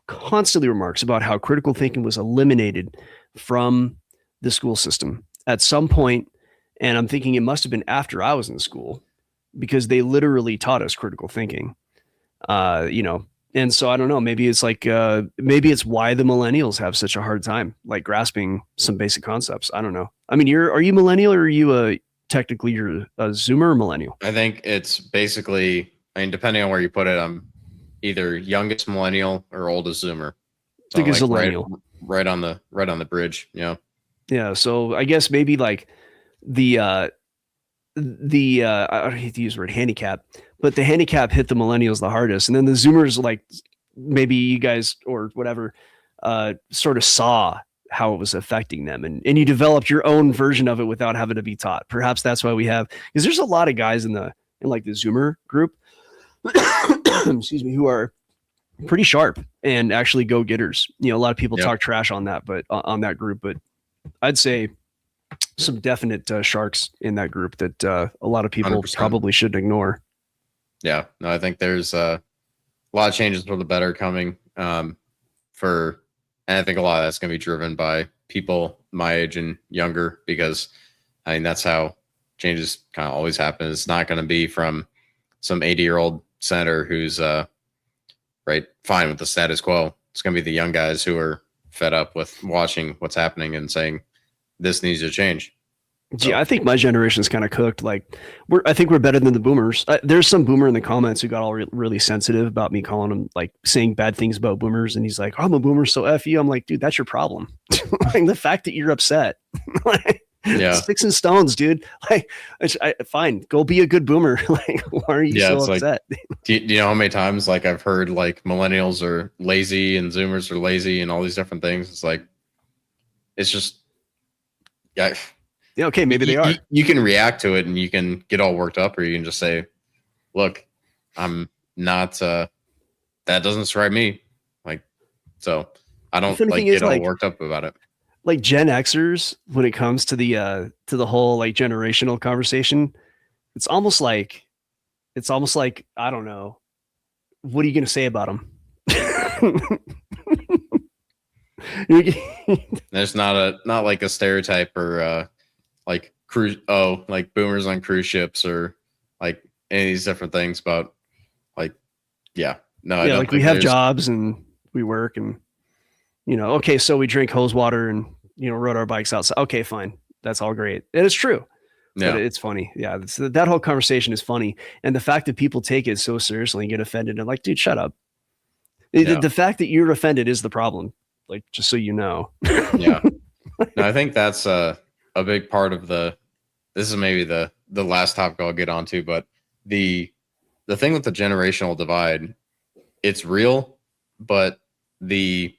constantly remarks about how critical thinking was eliminated from the school system at some point. And I'm thinking it must have been after I was in school, because they literally taught us critical thinking, and so I don't know, maybe it's like, maybe it's why the millennials have such a hard time, like grasping some basic concepts. I don't know. I mean, are you millennial, or are you technically you're a Zoomer or millennial? I think it's basically, depending on where you put it, I'm either youngest millennial or oldest Zoomer. So I think it's a millennial. Right on the bridge. Yeah. Yeah. So I guess maybe like the I hate to use the word handicap, but the handicap hit the millennials the hardest. And then the Zoomers, like maybe you guys or whatever, sort of saw how it was affecting them. And you developed your own version of it without having to be taught. Perhaps that's why we have, because there's a lot of guys in like the Zoomer group, excuse me, who are pretty sharp and actually go getters. A lot of people talk trash on that, but on that group, but I'd say some definite sharks in that group that a lot of people 100%. Probably should ignore. Yeah, no, I think there's a lot of changes for the better coming and I think a lot of that's going to be driven by people my age and younger, because that's how changes kind of always happen. It's not going to be from some 80-year-old senator who's fine with the status quo. It's going to be the young guys who are fed up with watching what's happening and saying this needs to change. Yeah, I think my generation's kind of cooked. Like I think we're better than the boomers. There's some boomer in the comments who got all really sensitive about me calling him, like saying bad things about boomers. And he's like, I'm a boomer, so F you. I'm like, dude, that's your problem. Like the fact that you're upset, sticks and stones, dude. Like, fine, go be a good boomer. Like, why are you so upset? Like, do you know how many times like I've heard like millennials are lazy and Zoomers are lazy and all these different things? It's like, it's just, Yeah, okay, maybe they are. You can react to it and you can get all worked up, or you can just say, look, I'm not, that doesn't strike me. Like, so I don't like get all worked up about it. Like Gen Xers, when it comes to the whole like generational conversation, it's almost like I don't know, what are you going to say about them? There's not like a stereotype or like cruise like boomers on cruise ships or like any of these different things, but like I don't like we have jobs and we work and okay, so we drink hose water and rode our bikes outside. Okay, fine, that's all great, and it's true. Yeah, but it's funny. Yeah, that whole conversation is funny, and the fact that people take it so seriously and get offended and like, dude, shut up. The fact that you're offended is the problem. Like, just so you know. Yeah. No, I think that's a big part of this is maybe the last topic I'll get onto, but the thing with the generational divide, it's real, but the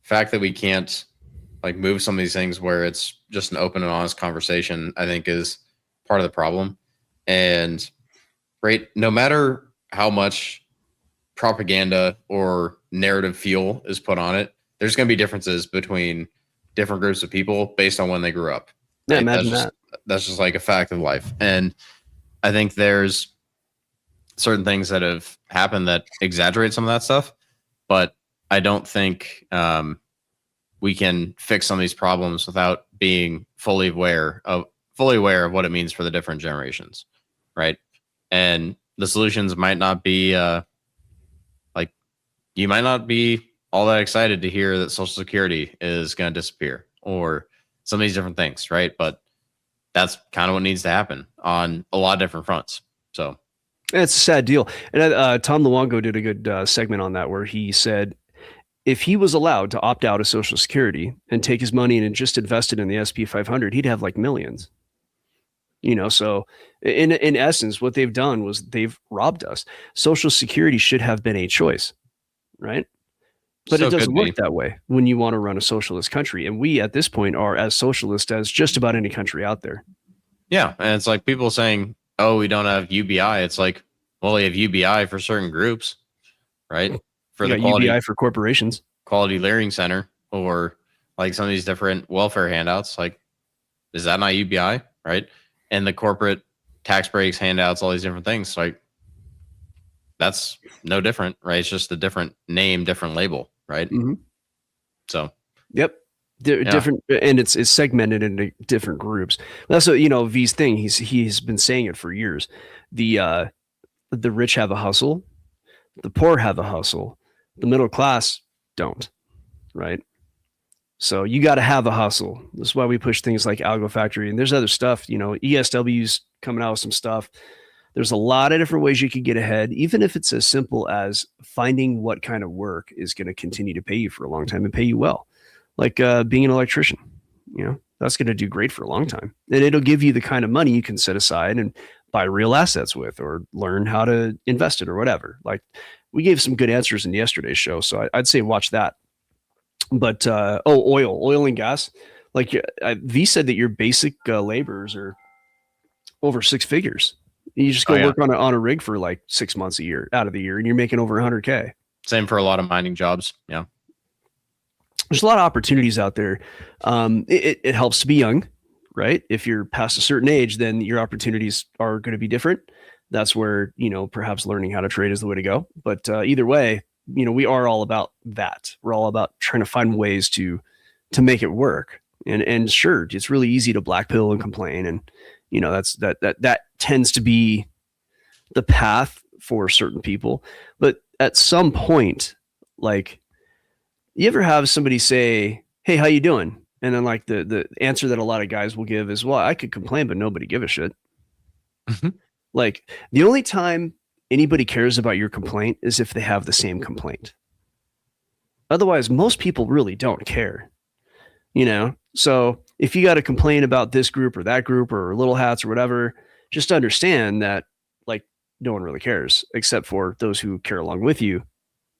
fact that we can't like move some of these things where it's just an open and honest conversation, I think is part of the problem. And right, no matter how much propaganda or narrative fuel is put on it, there's going to be differences between different groups of people based on when they grew up. Yeah, right? Imagine that's just like a fact of life. And I think there's certain things that have happened that exaggerate some of that stuff, but I don't think we can fix some of these problems without being fully aware of what it means for the different generations, right? And the solutions might not be like, you might not be all that excited to hear that Social Security is going to disappear or some of these different things, right? But that's kind of what needs to happen on a lot of different fronts. So it's a sad deal. And Tom Luongo did a good segment on that where he said if he was allowed to opt out of Social Security and take his money and just invest it in the SP 500, he'd have like millions. So in essence, what they've done was they've robbed us. Social Security should have been a choice, right? But it doesn't work that way when you want to run a socialist country. And we, at this point, are as socialist as just about any country out there. Yeah. And it's like people saying, oh, we don't have UBI. It's like, well, we have UBI for certain groups, right? For the UBI for corporations. Quality Learning Center, or like some of these different welfare handouts. Like, is that not UBI, right? And the corporate tax breaks, handouts, all these different things. Like, that's no different, right? It's just a different name, different label, right? Mm-hmm. So, yep, different, and it's segmented into different groups. That's what V's thing. He's been saying it for years. The rich have a hustle, the poor have a hustle, the middle class don't, right? So you got to have a hustle. That's why we push things like Algo Factory, and there's other stuff. ESW's coming out with some stuff. There's a lot of different ways you could get ahead, even if it's as simple as finding what kind of work is going to continue to pay you for a long time and pay you well. Like being an electrician, that's going to do great for a long time. And it'll give you the kind of money you can set aside and buy real assets with, or learn how to invest it or whatever. Like, we gave some good answers in yesterday's show. So I'd say watch that. But, oil and gas. Like V said that your basic laborers are over six figures. You just go work on a rig for like 6 months a year out of the year, and you're making over 100K. Same for a lot of mining jobs. Yeah. There's a lot of opportunities out there. It helps to be young, right? If you're past a certain age, then your opportunities are going to be different. That's where, perhaps learning how to trade is the way to go. But either way, we are all about that. We're all about trying to find ways to make it work. And sure, it's really easy to black pill and complain. And, that tends to be the path for certain people. But at some point, like, you ever have somebody say, hey, how you doing? And then like the answer that a lot of guys will give is, well, I could complain, but nobody give a shit. Mm-hmm. Like, the only time anybody cares about your complaint is if they have the same complaint. Otherwise, most people really don't care, So if you got to complain about this group or that group or little hats or whatever, just understand that like no one really cares except for those who care along with you.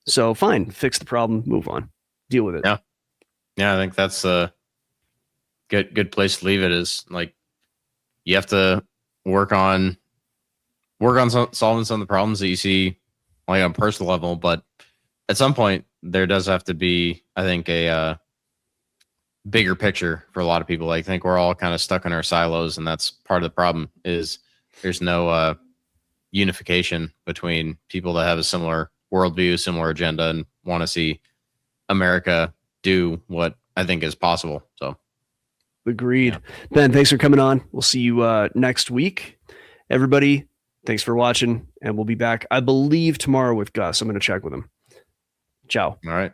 So fine, fix the problem, move on, deal with it. Yeah. I think that's a good place to leave it. Is like, you have to work on solving some of the problems that you see like on a personal level. But at some point, there does have to be, I think, a bigger picture for a lot of people. I think we're all kind of stuck in our silos, and that's part of the problem. Is there's no unification between people that have a similar worldview, similar agenda, and want to see America do what I think is possible. So, agreed. Ben, thanks for coming on. We'll see you next week. Everybody, thanks for watching, and we'll be back, I believe, tomorrow with Gus. I'm going to check with him. Ciao. All right.